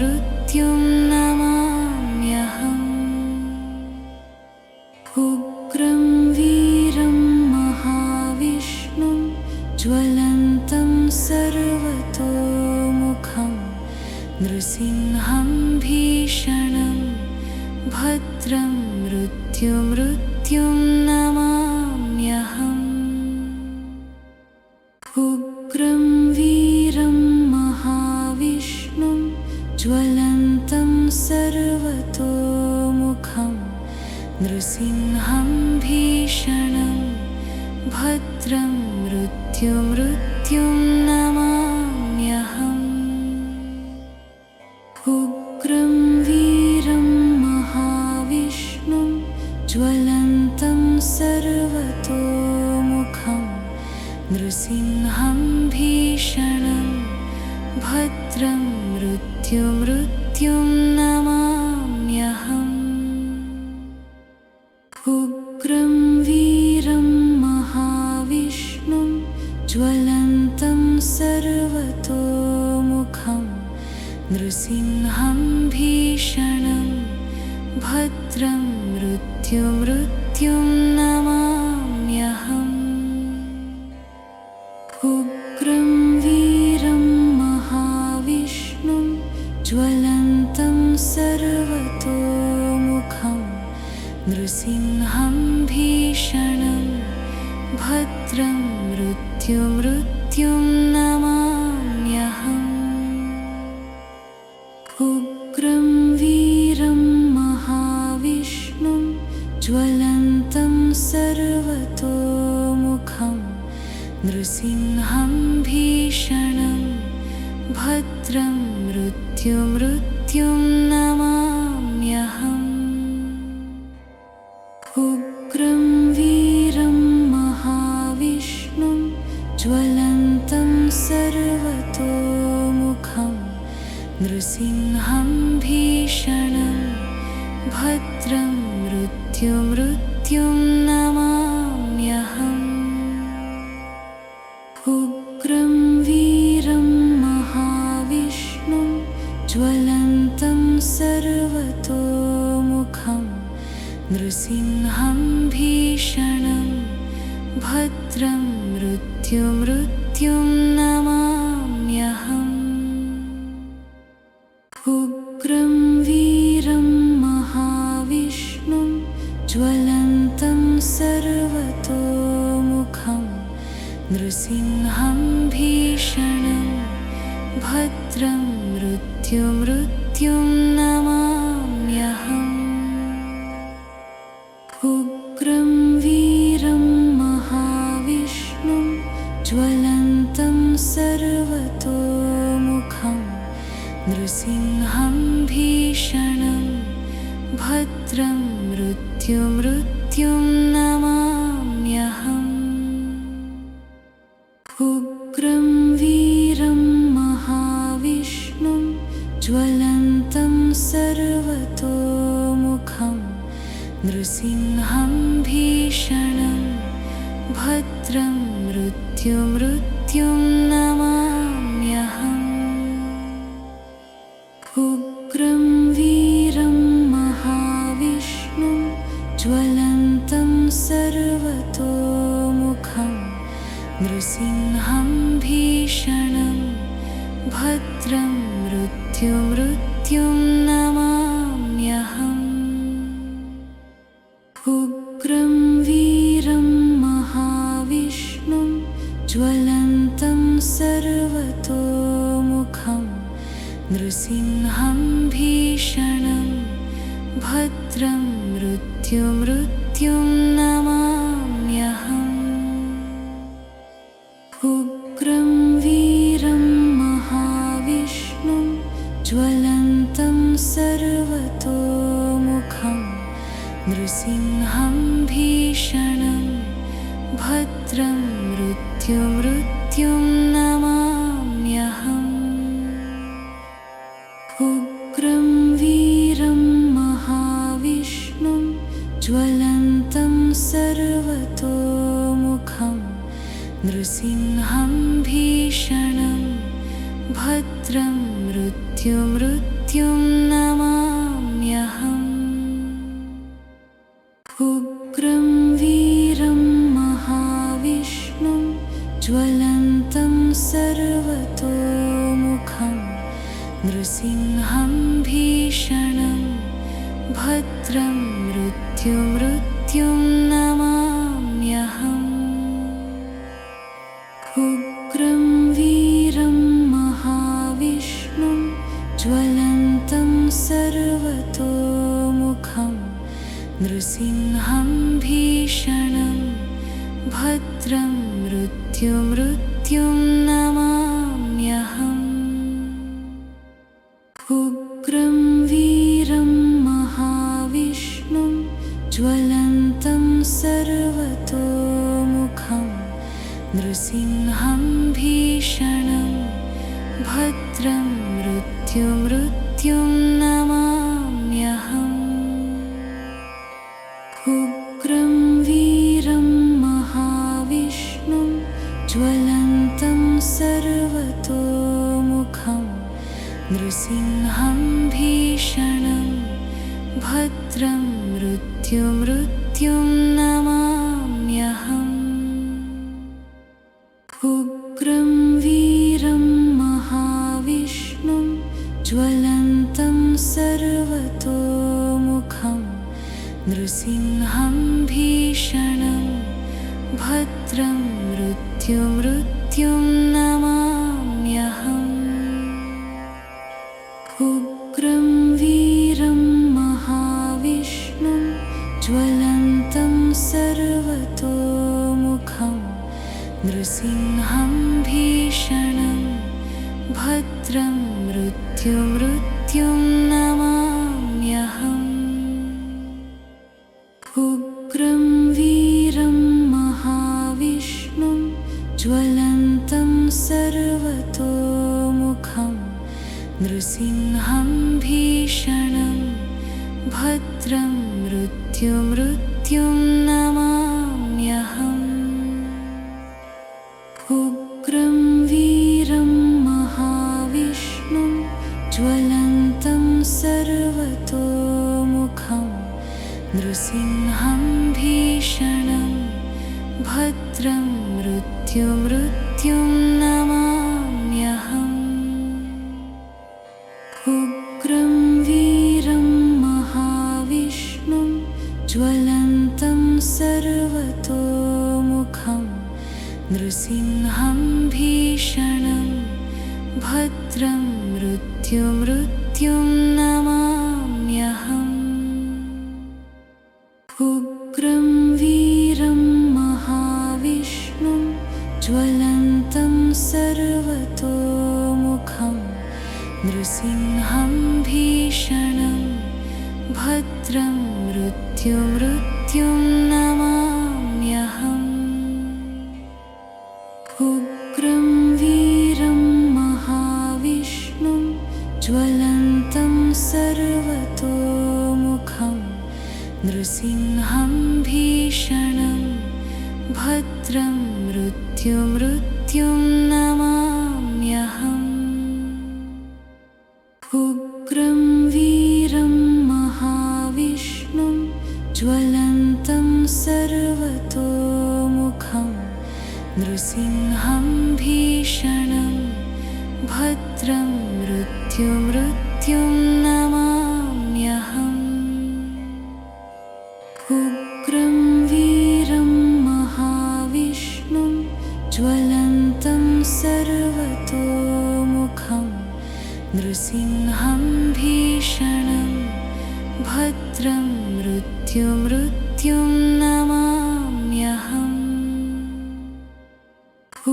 मृत्युं नमाम्यहम्। उग्रं वीरं महाविष्णुं ज्वलन्तं सर्वतोमुखं नृसिंहं भीषणं भद्रं मृत्युं नमाम्यहम्। उग्रं वीरं महाविष्णुं ज्वलन्तं सर्वतोमुखं नृसिंहं भीषणं भद्रं मृत्युं नमाम्यहम्। उग्रं वीरं महाविष्णुं ज्वलन्तं सर्वतोमुखं नृसिंहं भीषणं भद्रं मृत्युं नमाम्यहम्। उग्रं वीरं महाविष्णुं ज्वलन्तं सर्वतोमुखं नृसिंहं भीषणं भद्रं मृत्युं नमाम्यहम्। उग्रं वीरं महाविष्णुं ज्वलन्तं सर्वतोमुखं नृसिंहं भीषणं भद्रं मृत्युं नमाम्यहम्। उग्रं वीरं महाविष्णुं ज्वलन्तं सर्वतोमुखं नृसिंहं भीषणं भद्रं मृत्युं नमाम्यहम्। उग्रं वीरं महाविष्णुं ज्वलन्तं सर्वतोमुखं नृसिंहं भीषणं भद्रं मृत्युं नमाम्यहम्। उग्रं वीरं महाविष्णुं ज्वलन्तं सर्वतोमुखं नृसिंहं भीषणं भद्रं मृत्युं नमाम्यहम्। उग्रं वीरं महाविष्णुं ज्वलन्तं सर्वतोमुखं नृसिंहं भीषणं भद्रं मृत्युं नमाम्यहम्। उग्रं वीरं महाविष्णुं ज्वलन्तं सर्वतोमुखं नृसिंहं भीषणं भद्रं मृत्युं नमाम्यहम्। उग्रं वीरं महाविष्णुं ज्वलन्तं सर्वतोमुखं नृसिंहं भीषणं भद्रं मृत्युं नमाम्यहम्। उग्रं वीरं महाविष्णुं ज्वलन्तं सर्वतोमुखं नृसिंहं भीषणं भद्रं मृत्युं नमाम्यहम्। उग्रं वीरं महाविष्णुं ज्वलन्तं सर्वतोमुखं नृसिंहं भीषणं भद्रं मृत्युं नमाम्यहम्। उग्रं वीरं महाविष्णुं ज्वलन्तं सर्वतोमुखं नृसिंहं भीषणं भद्रं मृत्युं नमाम्यहम्। उग्रं वीरं महाविष्णुं ज्वलन्तं सर्वतोमुखं नृसिंहं भीषणं भद्रं मृत्युं मृत्युं नमाम्यहम् उग्रं वीरं महाविष्णुं ज्वलन्तं सर्वतोमुखं नृसिंहं भीषणं भद्रं मृत्युं नमाम्यहम् उग्रं वीरं महाविष्णुं ज्वलन्तं सर्वतोमुखं नृसिंहं भीषणं भद्रं मृत्युं नमाम्यहम् उग्रं वीरं महाविष्णुं ज्वलन्तं सर्वतोमुखं नृसिंहं भीषणं भद्रं मृत्युं नमाम्यहम् उग्रं वीरं महाविष्णुं ज्वलन्तं सर्वतोमुखं नृसिंहं भीषणं भद्रं मृत्युं नमाम्यहम् उग्रं वीरं महाविष्णुं ज्वलन्तं सर्वतोमुखं नृसिंहं भीषणं भद्रं मृत्युं नमाम्यहम् उग्रं वीरं महाविष्णुं ज्वलन्तं सर्वतोमुखं नृसिंहं भीषणं भद्रं मृत्युं नमाम्यहम् उग्रं वीरं महाविष्णुं ज्वलन्तं सर्वतोमुखं नृसिंहं भीषणं भद्रं मृत्युं नमाम्यहम् उग्रं वीरं महाविष्णुं ज्वलन्तं सर्वतोमुखं नृसिंहं भीषणं भद्रं मृत्युं नमाम्यहम् उग्रं वीरं महाविष्णुं ज्वलन्तं सर्वतोमुखं नृसिंहं भीषणं भद्रं मृत्युं नमाम्यहम् उग्रं वीरं महाविष्णुं ज्वलन्तं सर्वतोमुखं नृसिंहं भीषणं भद्रं मृत्युं नमाम्यहम् उग्रं वीरं महाविष्णुं ज्वलन्तं सर्वतोमुखं नृसिंहं भीषणं भद्रं मृत्युं नमाम्यहम् उग्रं वीरं महाविष्णुं ज्वलन्तं सर्वतोमुखं नृसिंहं भीषणं भद्रं मृत्युं नमाम्यहम् उग्रं वीरं महाविष्णुं ज्वलन्तं सर्वतोमुखं नृसिंहं भीषणं भद्रं मृत्युं नमाम्यहम्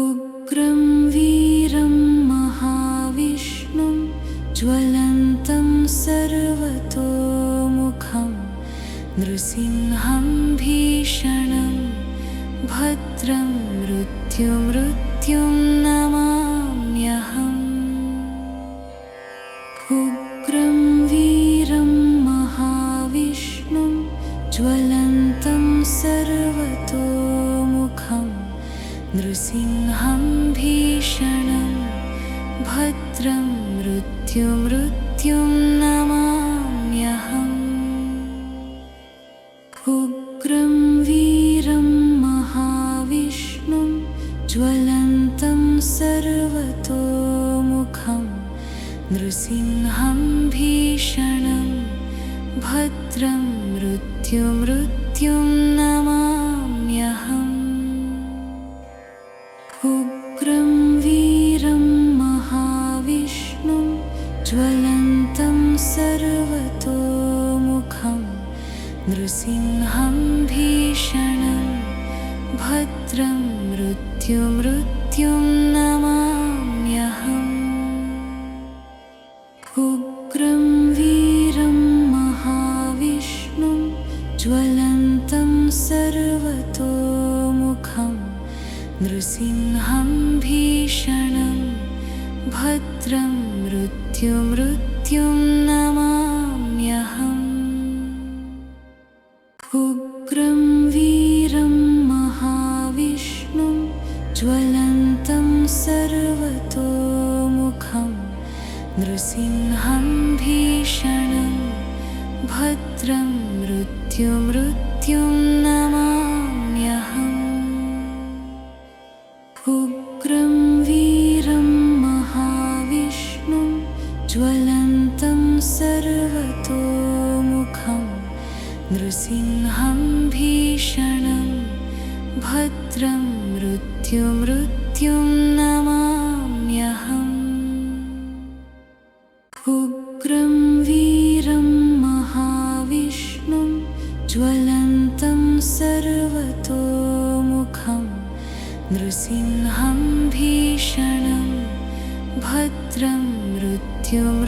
उग्रं वीरं महाविष्णुं ज्वलन्तं सर्वतोमुखं नृसिंहं भीषणं भद्रं मृत्युं नमाम्यहम् उग्रं वीरं महाविष्णुं ज्वलन्तं सर्वतोमुखं नृसिंहं भीषणं भद्रं मृत्युं भद्रं मृत्युं नमाम्यहम् उग्रं वीरं महाविष्णुं ज्वलन्तं सर्वतोमुखं नृसिंहं भीषणं भद्रं मृत्युं नमाम्यहम् उग्रं वीरं महाविष्णुं ज्वलन्तं सर्वतोमुखं नृसिंहं भीषणं भद्रं मृत्युं नमाम्यहम् उग्रं वीरं महाविष्णुं ज्वलन्तं सर्वतोमुखं नृसिंहं भीषणं भद्रं मृत्युं नमाम्यहम् उग्रं वीरं महाविष्णुं ज्वलन्तं सर्वतोमुखं नृसिंहं भीषणं भद्रं मृत्युं नमाम्यहम् उग्रं वीरं महाविष्णुं ज्वलन्तं सर्वतोमुखं नृसिंहं भीषणं भद्रं मृत्युं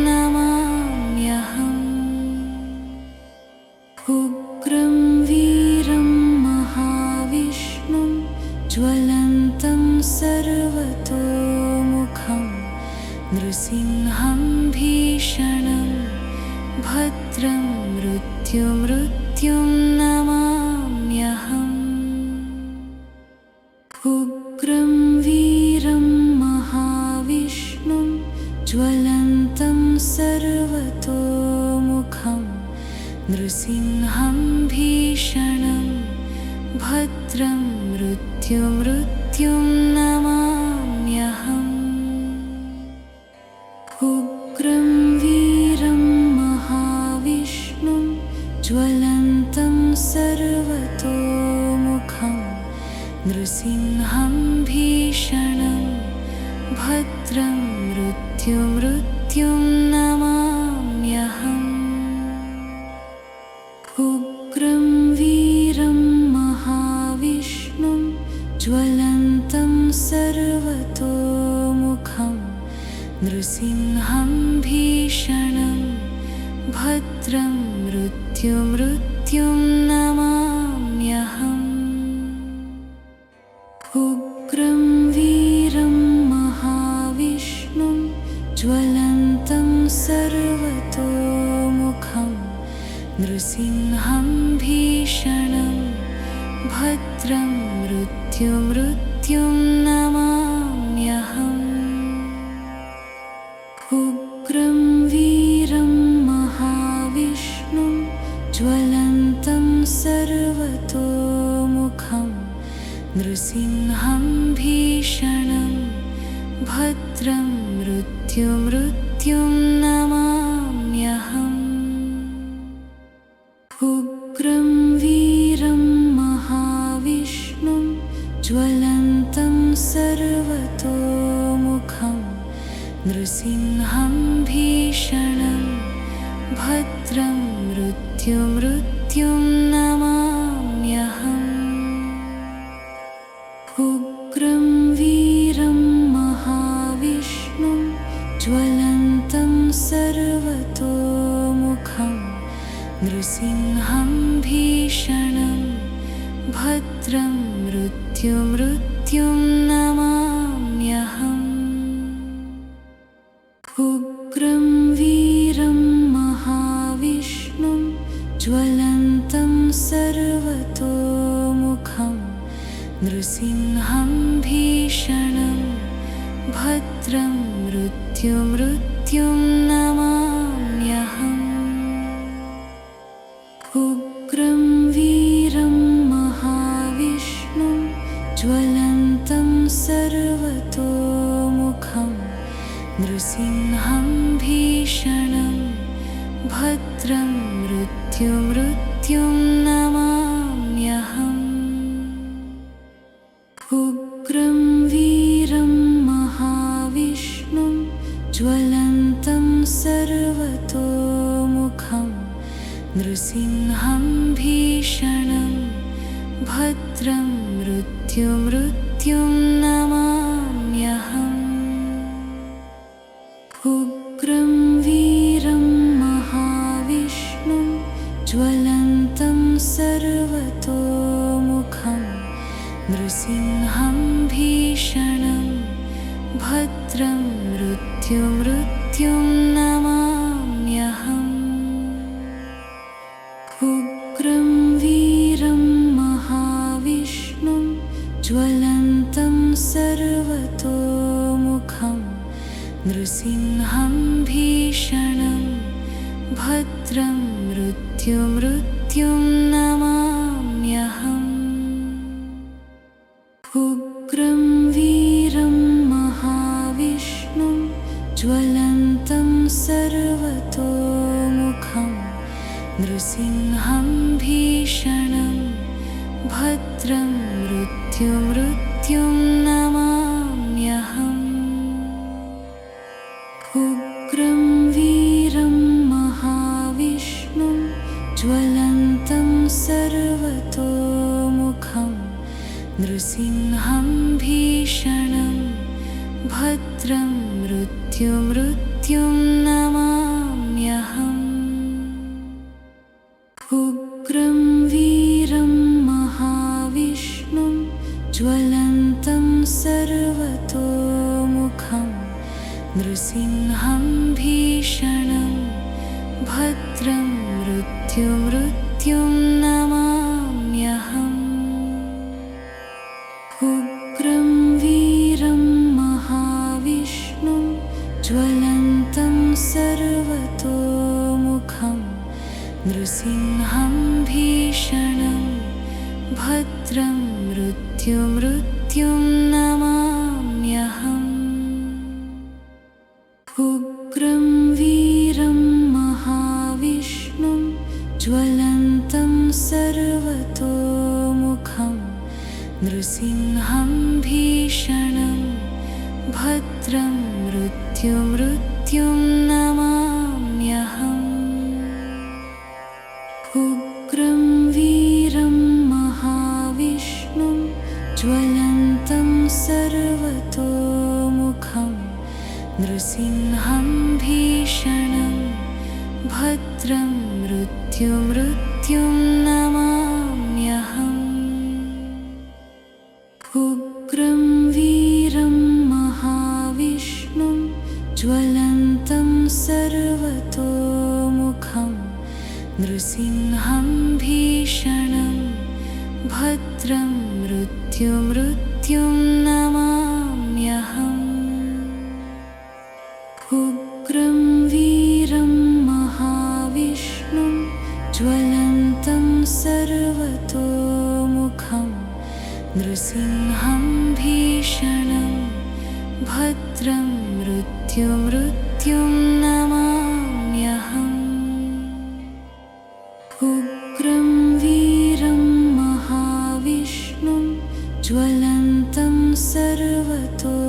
नमाम्यहम् उग्रं वीरं महाविष्णुं ज्वलन्तं सर्वतोमुखं नृसिंहं भीषणं भद्रं मृत्युं नमाम्यहम् उग्रं वीरं महाविष्णुं ज्वलन्तं सर्वतोमुखं नृसिंहं भीषणं भद्रं मृत्युं नमाम्यहम् उग्रं वीरं महाविष्णुं ज्वलन्तं सर्वतोमुखं नृसिंहं भीषणं भद्रं मृत्युं नमाम्यहम् उग्रं वीरं महाविष्णुं ज्वलन्तं सर्वतोमुखं नृसिंहं भीषणं भद्रं मृत्युं नमाम्यहम् उग्रं वीरं महाविष्णुं ज्वलन्तं सर्वतोमुखं नृसिंहं भीषणं भद्रं मृत्युं नमाम्यहम् उग्रं वीरं महाविष्णुं ज्वलन्तं सर्वतोमुखं नृसिंहं भीषणं भद्रं मृत्युं नमाम्यहम् उग्रं वीरं महाविष्णुं ज्वलन्तं सर्वतोमुखं नृसिंहं भीषणं भद्रं मृत्युं नमाम्यहम् उग्रं वीरं महाविष्णुं ज्वलन्तं सर्वतोमुखं नृसिंहं भीषणं भद्रं मृत्युं नमाम्यहम् उग्रं वीरं महाविष्णुं ज्वलन्तं सर्वतोमुखं नृसिंहं भीषणं भद्रं मृत्युं नमाम्यहम् उग्रं वीरं महाविष्णुं ज्वलन्तं सर्वतोमुखं मृत्युं नमाम्यहम् उग्रं वीरं महाविष्णुं ज्वलन्तं सर्वतोमुखं नृसिंहं भीषणं भद्रं मृत्युं नमाम्यहम् उग्रं वीरं महाविष्णुं ज्वलन्तं सर्वतोमुखं नृसिंहं भीषणं भद्रं मृत्युं नमाम्यहम् उग्रं वीरं महाविष्णुं ज्वलन्तं सर्वतोमुखं नृसिंहं भीषणं भद्रं मृत्युं नमाम्यहम् उग्रं वीरं महाविष्णुं ज्वलन्तं सर्वतोमुखं नृसिंहं भीषणं भद्रं मृत्युं नमाम्यहम् उग्रं वीरं महाविष्णुं ज्वलन्तं सर्वतोमुखं नृसिंहं भीषणं भद्रं मृत्युं नमाम्यहम् उग्रं वीरं महाविष्णुं ज्वलन्तं सर्वतोमुखं नृसिंहं भीषणं भद्रं मृत्युं नमाम्यहम् उग्रं वीरं महाविष्णुं ज्वलन्तं सर्वतोमुखं नृसिंहं भीषणं भद्रं मृत्युं नमाम्यहम् उग्रं वीरं महाविष्णुं ज्वलन्तं सर्वतोमुखं नृसिंहं भीषणं भद्रं मृत्युं नमाम्यहम् उग्रं वीरं महाविष्णुं ज्वलन्तं सर्वतोमुखं नृसिंहं भीषणं भद्रं मृत्युं नमाम्यहम् उग्रं वीरं महाविष्णुं ज्वलन्तं सर्वतोमुखं नृसिंहं भीषणं भद्रं मृत्युं नमाम्यहम् उग्रं वीरं महाविष्णुं ज्वलन्तं सर्वतोमुखं नृसिंहं भीषणं भद्रं मृत्युं नमाम्यहम् उग्रं वीरं महाविष्णुं ज्वलन्तं सर्वतोमुखं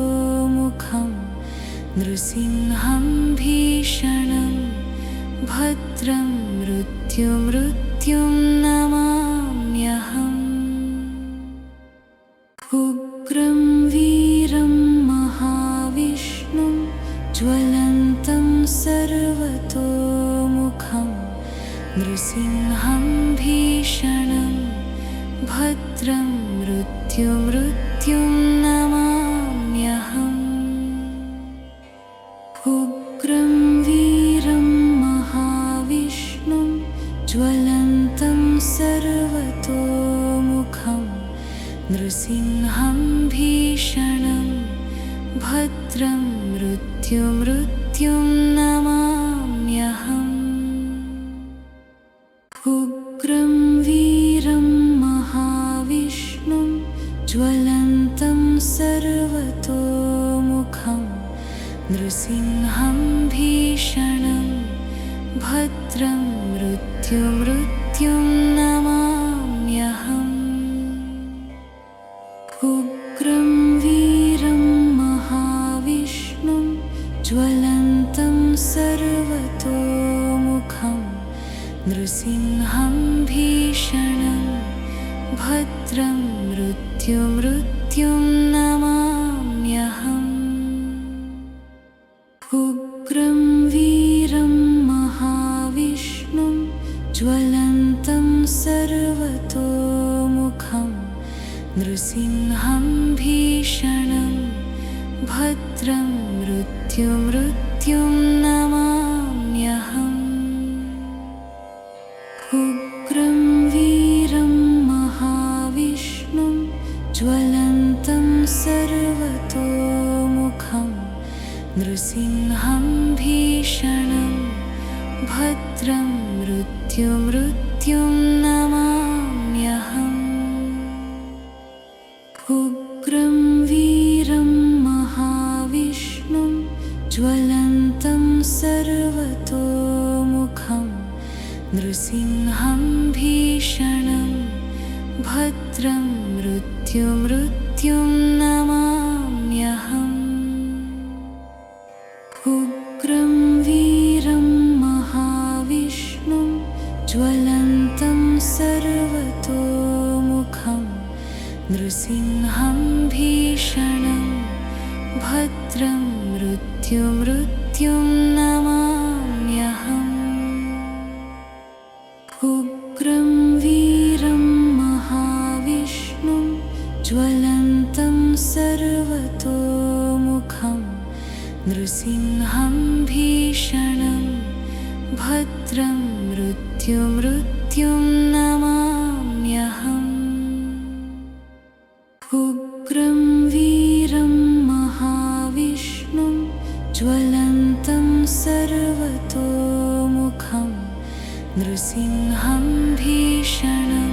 नृसिंहं भीषणं भद्रं मृत्युं नमाम्यहम् उग्रं वीरं महाविष्णुं ज्वलन्तं सर्वतोमुखं नृसिंहं भीषणं भद्रं मृत्युं नमाम्यहम् उग्रं वीरं महाविष्णुं ज्वलन्तं सर्वतोमुखं नृसिंहं भीषणं भद्रं मृत्युं नमाम्यहम् उग्रं वीरं महाविष्णुं ज्वलन्तं सर्वतोमुखं नृसिंहं भीषणं भद्रं मृत्युं नमाम्यहम् उग्रं वीरं महाविष्णुं ज्वलन्तं सर्वतोमुखं नृसिंहं भीषणं भद्रं मृत्युं नमाम्यहम् उग्रं वीरं महाविष्णुं ज्वलन्तं सर्वतोमुखं नृसिंहं भीषणं भद्रं मृत्युं नमाम्यहम् उग्रं वीरं महाविष्णुं ज्वलन्तं सर्वतोमुखं नृसिंहं भीषणं भद्रं मृत्युं नमाम्यहम् उग्रं वीरं महाविष्णुं ज्वलन्तं सर्वतोमुखं नृसिंहं भीषणं भद्रं मृत्युं नमाम्यहम् उग्रं वीरं महाविष्णुं ज्वलन्तं सर्वतोमुखं नृसिंहं भीषणं भद्रं मृत्युं नमाम्यहम् उग्रं वीरं महाविष्णुं ज्वलन्तं सर्वतोमुखं नृसिंहं भीषणं भद्रं मृत्युं नमाम्यहम् उग्रं वीरं महाविष्णुं ज्वलन्तं सर्वतोमुखं नृसिंहं भीषणं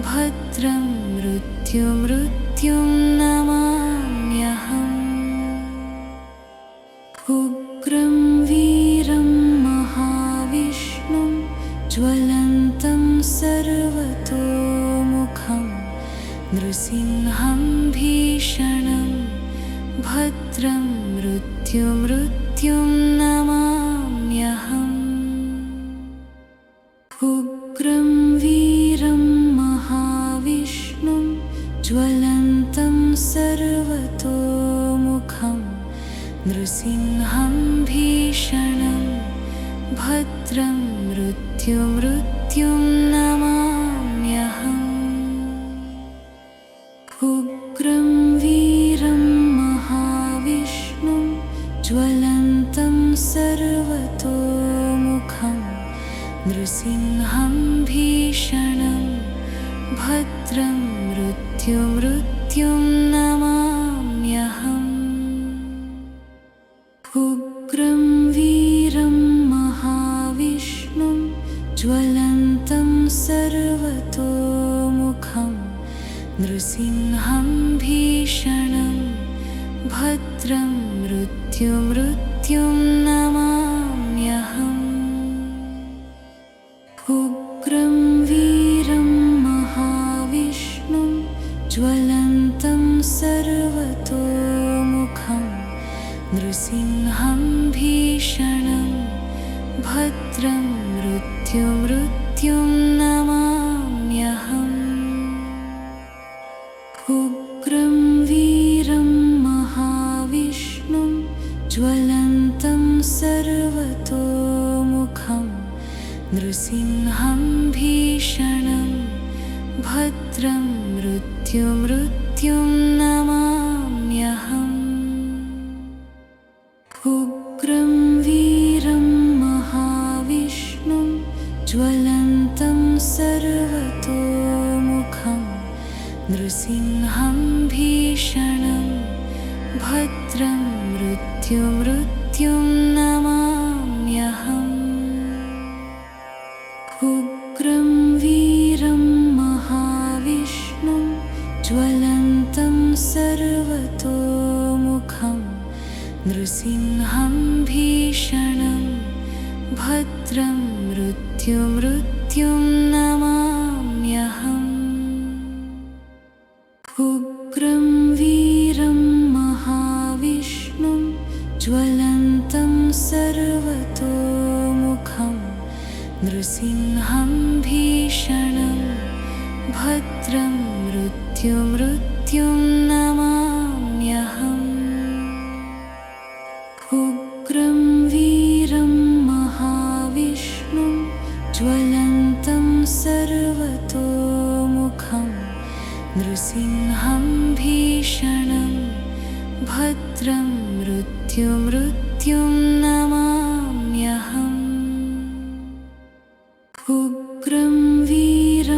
भद्रं मृत्युं नमाम्यहम् उग्रं वीरं महाविष्णुं ज्वलन्तं सर्वतोमुखं नृसिंहं भीषणं भद्रं मृत्युं नमाम्यहम् उग्रं वीरं महाविष्णुं ज्वलन्तं सर्वतोमुखं नृसिंहं भीषणं भद्रं मृत्युं नमाम्यहम् उग्रं वीरं महाविष्णुं ज्वलन्तं सर्वतोमुखं नृसिंहं भीषणं भद्रं मृत्युं नमाम्यहम् उग्रं वीरं महाविष्णुं ज्वलन्तं सर्वतोमुखं नृसिंहं भीषणं भद्रं मृत्युं नमाम्यहम् उग्रं वीरं महाविष्णुं ज्वलन्तं सर्वतोमुखं नृसिंहं भीषणं भद्रं मृत्युं नमाम्यहम् उग्रं वीरं महाविष्णुं ज्वलन्तं सर्वतोमुखं नृसिंहं भीषणं भद्रं मृत्युं नमाम्यहम् उग्रं वीरं महाविष्णुं ज्वलन्तं सर्वतोमुखं नृसिंहं भीषणं भद्रं मृत्युं नमाम्यहम् उग्रं वीरं महाविष्णुं ज्वलन्तं सर्वतोमुखं नृसिंहं भीषणं भद्रं मृत्युं नमाम्यहम् उग्रं वीरं महाविष्णुं ज्वलन्तं सर्वतोमुखं नृसिंहं भीषणं भद्रं मृत्युं नमाम्यहम् उग्रं वीरं महाविष्णुं ज्वलन्तं सर्वतोमुखं नृसिंहं भीषणं भद्रं मृत्युं नमाम्यहम् उग्रं वीरं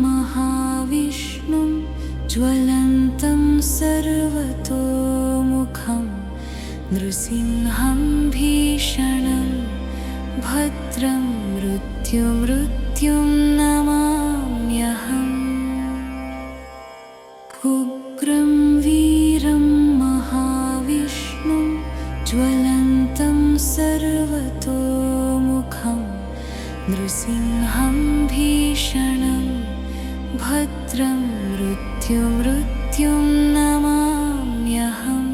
महाविष्णुं ज्वलन्तं सर्वतोमुखं नृसिंहं भीषणं भद्रं मृत्युं नमाम्यहम् उग्रं वीरं महाविष्णुं ज्वलन्तं सर्वतोमुखं नृसिंहं भीषणं भद्रं मृत्युं नमाम्यहम्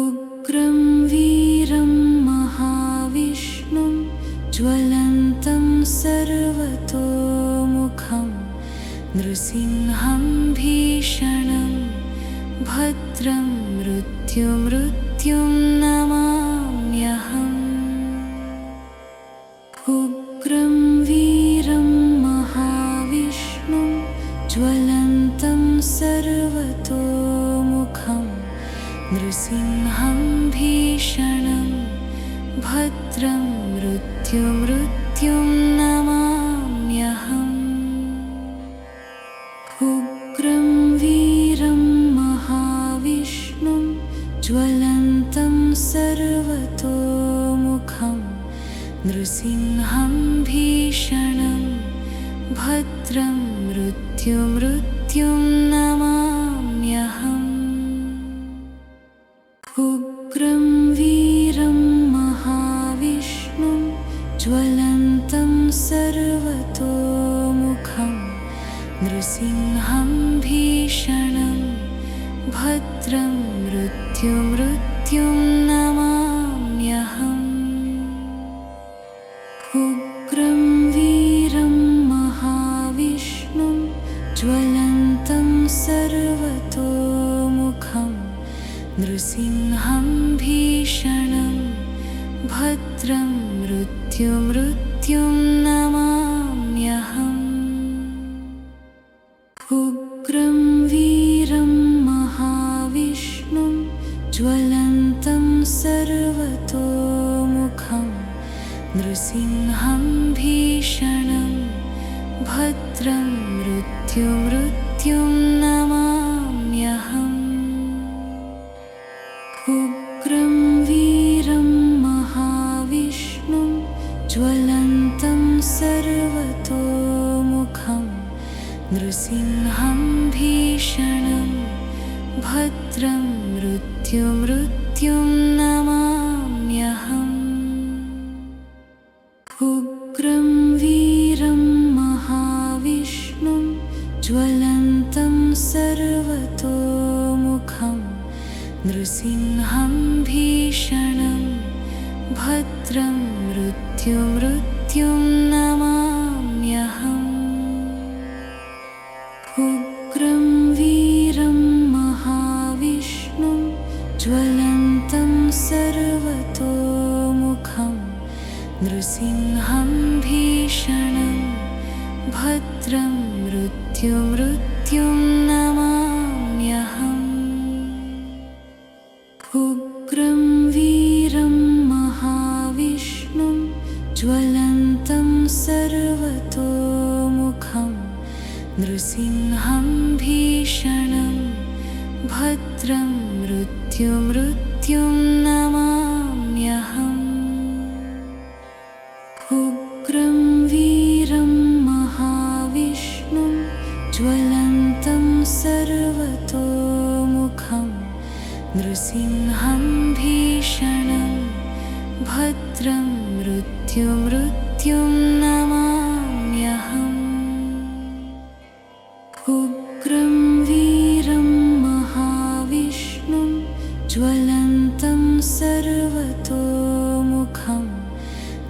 उग्रं वीरं महाविष्णुं ज्वलन्तं सर्वतोमुखं नृसिंहं भीषणं भद्रं मृत्युं नमाम्यहम् उग्रं वीरं महाविष्णुं ज्वलन्तं सर्वतोमुखं नृसिंहं भीषणं भद्रं मृत्युं नमाम्यहम् उग्रं वीरं महाविष्णुं ज्वलन्तं सर्वतोमुखं नृसिंहं भीषणं भद्रं मृत्युं नमाम्यहम् उग्रं वीरं महाविष्णुं ज्वलन्तं सर्वतोमुखं नृसिंहं भीषणं भद्रं मृत्युं नमाम्यहम् उग्रं वीरं महाविष्णुं ज्वलन्तं सर्वतोमुखं नृसिंहं भीषणं भद्रं मृत्युं नमाम्यहम् उग्रं वीरं महाविष्णुं ज्वलन्तं सर्वतोमुखं नृसिंहं भीषणं भद्रं मृत्युं नमाम्यहम् उग्रं वीरं महाविष्णुं ज्वलन्तं सर्वतोमुखं नृसिंहं भीषणं भद्रं मृत्युं नमाम्यहम् उग्रं वीरं महाविष्णुं ज्वलन्तं सर्वतोमुखं नृसिंहं भीषणं भद्रं मृत्युं नमाम्यहम् उग्रं वीरं महाविष्णुं ज्वलन्तं सर्वतोमुखं नृसिंहं भीषणं भद्रं मृत्युं नमाम्यहम् उग्रं वीरं महाविष्णुं ज्वलन्तं सर्वतोमुखं नृसिंहं भीषणं भद्रं मृत्युं नमाम्यहम् उग्रं वीरं महाविष्णुं ज्वलन्तं सर्वतोमुखं नृसिंहं भीषणं भद्रं मृत्युं नमाम्यहम् उग्रं वीरं महाविष्णुं ज्वलन्तं सर्वतोमुखं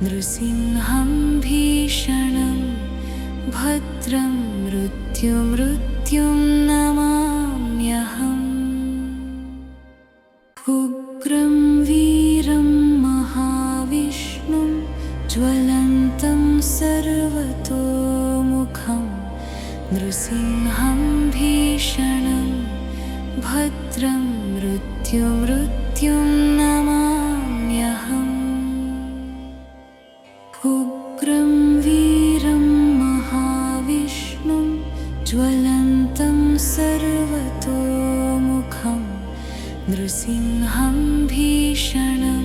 नृसिंहं भीषणं भद्रं मृत्युं नमाम्यहम् उग्रं वीरं महाविष्णुं ज्वलन्तं सर्वतोमुखं नृसिंहं भीषणं भद्रं मृत्युं नमाम्यहम् उग्रं वीरं महाविष्णुं ज्वलन्तं सर्वतोमुखं नृसिंहं भीषणं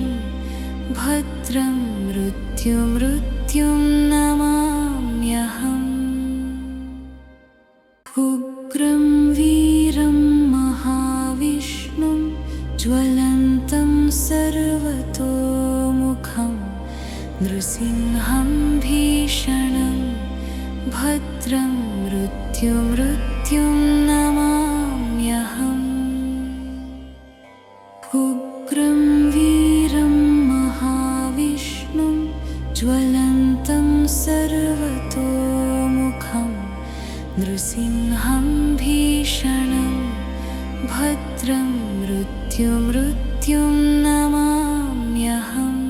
भद्रं मृत्युं नमाम्यहम् उग्रं वीरं महाविष्णुं ज्वलन्तं सर्वतोमुखं नृसिंहं भीषणं भद्रं मृत्युं नमाम्यहम् उग्रं वीरं महाविष्णुं ज्वलन्तं सर्वतोमुखं नृसिंहं भीषणं भद्रं मृत्युं नमाम्यहम्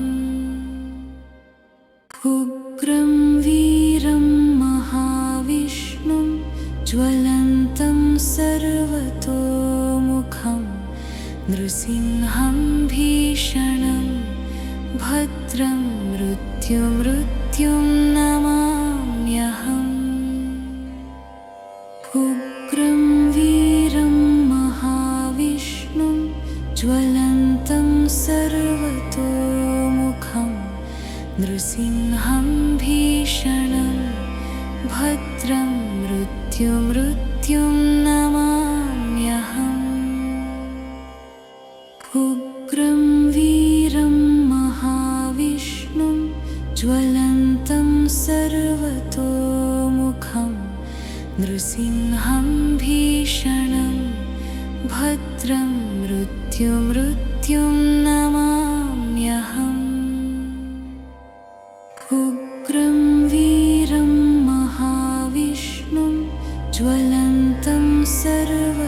उग्रं वीरं महाविष्णुं ज्वलन्तं सर्वतोमुखं नृसिंहं भीषणं भद्रं मृत्युं नमाम्यहम् उग्रं वीरं महाविष्णुं ज्वलन्तं सर्वतोमुखं नृसिंहं भीषणं भद्रं मृत्युं नमाम्यहम् उग्रं वीरं महाविष्णुं ज्वलन्तं सर्वतोमुखं नृसिंहं भीषणं भद्रं मृत्युं नमाम्यहम् उग्रं वीरं महाविष्णुं ज्वलन्तं सर्वतोमुखं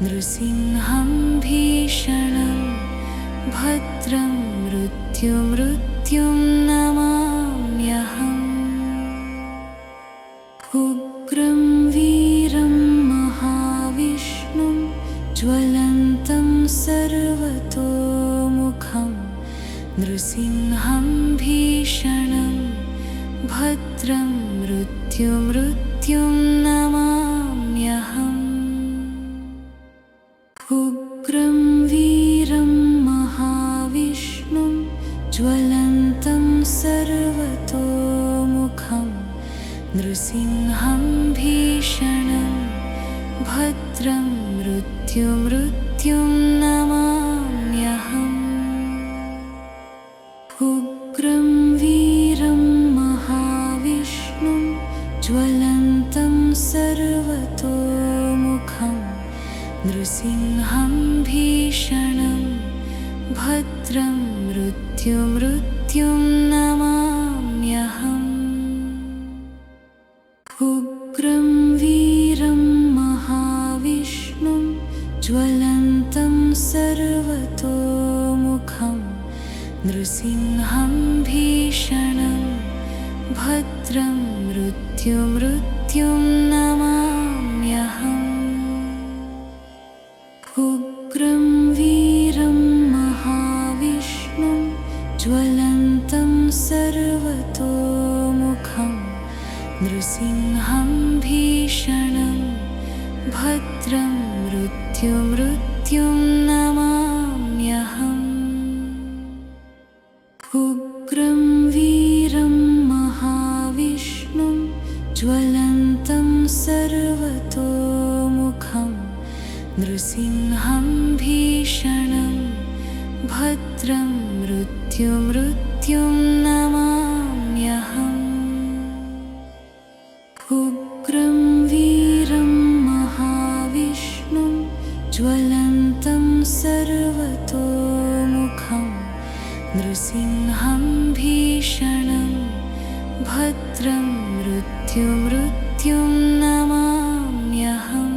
नृसिंहं भीषणं भद्रं मृत्युं नमाम्यहम् उग्रं वीरं महाविष्णुं ज्वलन्तं सर्वतोमुखं नृसिंहं भीषणं भद्रं मृत्युं नमाम्यहम् उग्रं वीरं महाविष्णुं ज्वलन्तं सर्वतोमुखं नृसिंहं भीषणं भद्रं मृत्युं नमाम्यहम् उग्रं वीरं महाविष्णुं ज्वलन्तं सर्वतोमुखं नृसिंहं भीषणं भद्रं मृत्युं नमाम्यहम् उग्रं वीरं महाविष्णुं ज्वलन्तं सर्वतोमुखं नृसिंहं भीषणं भद्रं मृत्युं नमाम्यहम् उग्रं वीरं महाविष्णुं ज्वलन्तं सर्वतोमुखं नृसिंहं भीषणं भद्रं मृत्युं नमाम्यहम् उग्रं वीरं महाविष्णुं ज्वलन्तं सर्वतोमुखं नृसिंहं भीषणं भद्रं भद्रं मृत्युं नमाम्यहम् उग्रं वीरं महाविष्णुं ज्वलन्तं सर्वतोमुखं नृसिंहं भीषणं भद्रं मृत्युं नमाम्यहम्